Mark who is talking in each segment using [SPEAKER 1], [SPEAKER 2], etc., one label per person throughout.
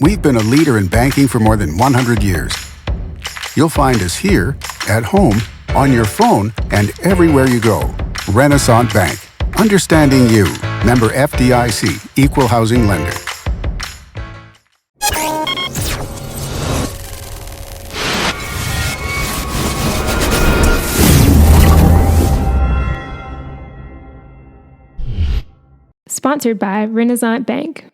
[SPEAKER 1] We've been a leader in banking for more than 100 years. You'll find us here, at home, on your phone, and everywhere you go. Renaissance Bank. Understanding you. Member FDIC. Equal housing lender.
[SPEAKER 2] Sponsored by Renaissance Bank.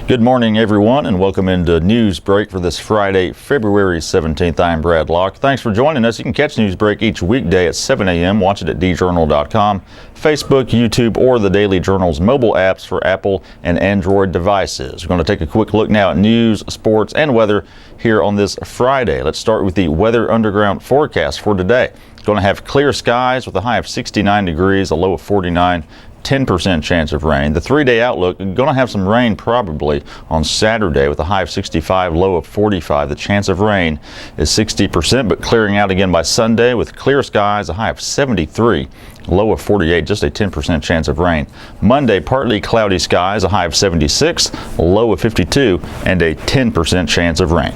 [SPEAKER 3] Good morning, everyone, and welcome into Newsbreak for this Friday, February 17th. I'm Brad Locke. Thanks for joining us. You can catch Newsbreak each weekday at 7 a.m. Watch it at djournal.com, Facebook, YouTube, or the Daily Journal's mobile apps for Apple and Android devices. We're going to take a quick look now at news, sports, and weather here on this Friday. Let's start with the Weather Underground forecast for today. It's going to have clear skies with a high of 69 degrees, a low of 49. 10% chance of rain. The 3-day outlook, going to have some rain probably on Saturday with a high of 65, low of 45. The chance of rain is 60%, but clearing out again by Sunday with clear skies, a high of 73, low of 48, just a 10% chance of rain. Monday, partly cloudy skies, a high of 76, low of 52, and a 10% chance of rain.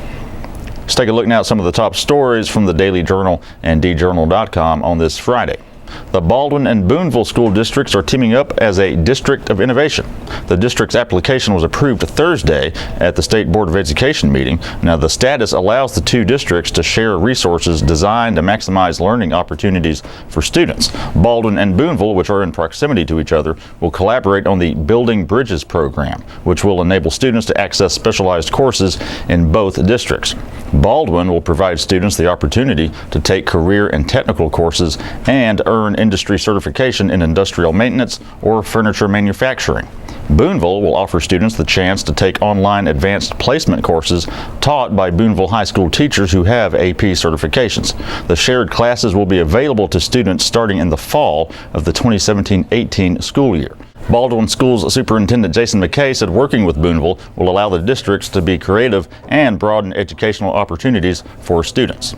[SPEAKER 3] Let's take a look now at some of the top stories from the Daily Journal and djournal.com on this Friday. The Baldwin and Boonville school districts are teaming up as a district of innovation. The district's application was approved Thursday at the State Board of Education meeting. Now, the status allows the two districts to share resources designed to maximize learning opportunities for students. Baldwin and Boonville, which are in proximity to each other, will collaborate on the Building Bridges program, which will enable students to access specialized courses in both districts. Baldwin will provide students the opportunity to take career and technical courses and earn industry certification in industrial maintenance or furniture manufacturing. Boonville will offer students the chance to take online advanced placement courses taught by Boonville High School teachers who have AP certifications. The shared classes will be available to students starting in the fall of the 2017-18 school year. Baldwin Schools Superintendent Jason McKay said working with Boonville will allow the districts to be creative and broaden educational opportunities for students.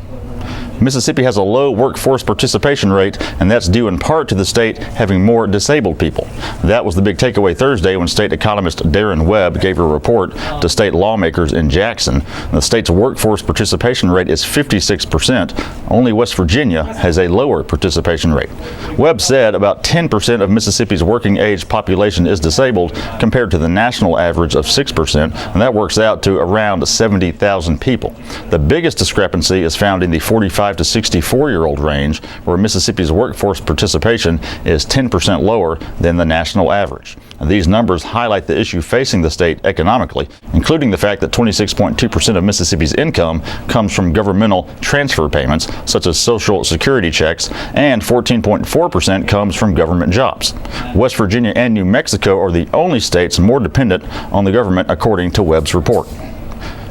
[SPEAKER 3] Mississippi has a low workforce participation rate, and that's due in part to the state having more disabled people. That was the big takeaway Thursday when state economist Darren Webb gave a report to state lawmakers in Jackson. The state's workforce participation rate is 56%. Only West Virginia has a lower participation rate. Webb said about 10% of Mississippi's working age population is disabled compared to the national average of 6%, and that works out to around 70,000 people. The biggest discrepancy is found in the 45 to 64-year-old range, where Mississippi's workforce participation is 10% lower than the national average. And these numbers highlight the issue facing the state economically, including the fact that 26.2% of Mississippi's income comes from governmental transfer payments, such as Social Security checks, and 14.4% comes from government jobs. West Virginia and New Mexico are the only states more dependent on the government, according to Webb's report.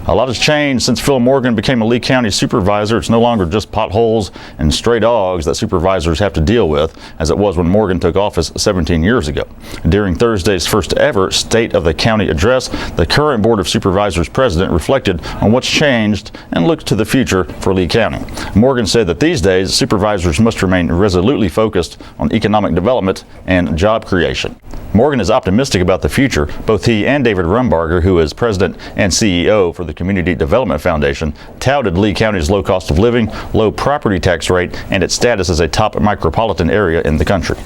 [SPEAKER 3] A lot has changed since Phil Morgan became a Lee County supervisor. It's no longer just potholes and stray dogs that supervisors have to deal with, as it was when Morgan took office 17 years ago. During Thursday's first ever State of the County address, the current Board of Supervisors president reflected on what's changed and looked to the future for Lee County. Morgan said that these days, supervisors must remain resolutely focused on economic development and job creation. Morgan is optimistic about the future. Both he and David Rumbarger, who is president and CEO for the Community Development Foundation, touted Lee County's low cost of living, low property tax rate, and its status as a top micropolitan area in the country.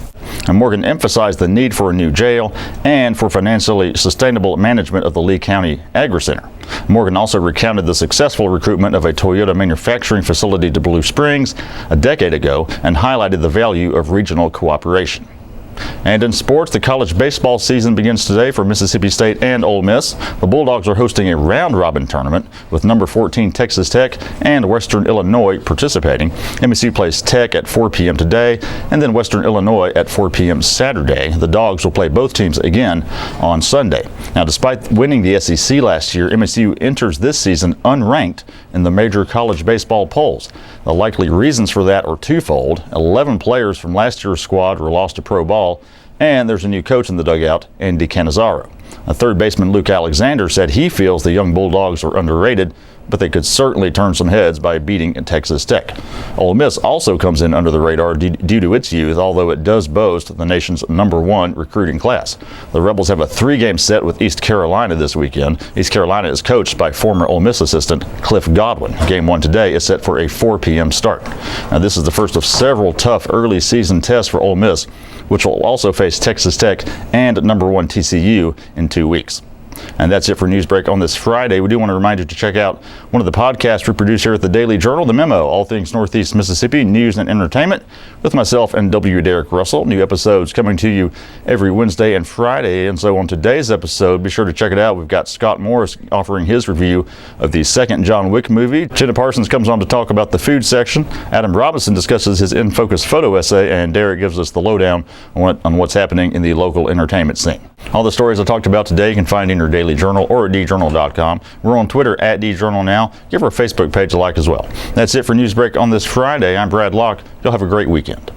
[SPEAKER 3] And Morgan emphasized the need for a new jail and for financially sustainable management of the Lee County Agri Center. Morgan also recounted the successful recruitment of a Toyota manufacturing facility to Blue Springs a decade ago and highlighted the value of regional cooperation. And in sports, the college baseball season begins today for Mississippi State and Ole Miss. The Bulldogs are hosting a round-robin tournament with number 14 Texas Tech and Western Illinois participating. MSU plays Tech at 4 p.m. today, and then Western Illinois at 4 p.m. Saturday. The Dogs will play both teams again on Sunday. Now, despite winning the SEC last year, MSU enters this season unranked in the major college baseball polls. The likely reasons for that are twofold. 11 players from last year's squad were lost to pro ball, and there's a new coach in the dugout, Andy Cannizaro. Third baseman Luke Alexander said he feels the young Bulldogs are underrated, but they could certainly turn some heads by beating Texas Tech. Ole Miss also comes in under the radar due to its youth, although it does boast the nation's #1 recruiting class. The Rebels have a 3-game set with East Carolina this weekend. East Carolina is coached by former Ole Miss assistant Cliff Godwin. Game 1 today is set for a 4 p.m. start. Now, this is the first of several tough early season tests for Ole Miss, which will also face Texas Tech and #1 TCU in 2 weeks. And that's it for Newsbreak on this Friday. We do want to remind you to check out one of the podcasts we produce here at the Daily Journal, The Memo, all things Northeast Mississippi, news and entertainment, with myself and W. Derek Russell. New episodes coming to you every Wednesday and Friday. And so on today's episode, be sure to check it out. We've got Scott Morris offering his review of the second John Wick movie. Jenna Parsons comes on to talk about the food section. Adam Robinson discusses his In Focus photo essay, and Derek gives us the lowdown on what's happening in the local entertainment scene. All the stories I talked about today you can find in your Daily Journal or at djournal.com. We're on Twitter at djournalnow. Give our Facebook page a like as well. That's it for Newsbreak on this Friday. I'm Brad Locke. You'll have a great weekend.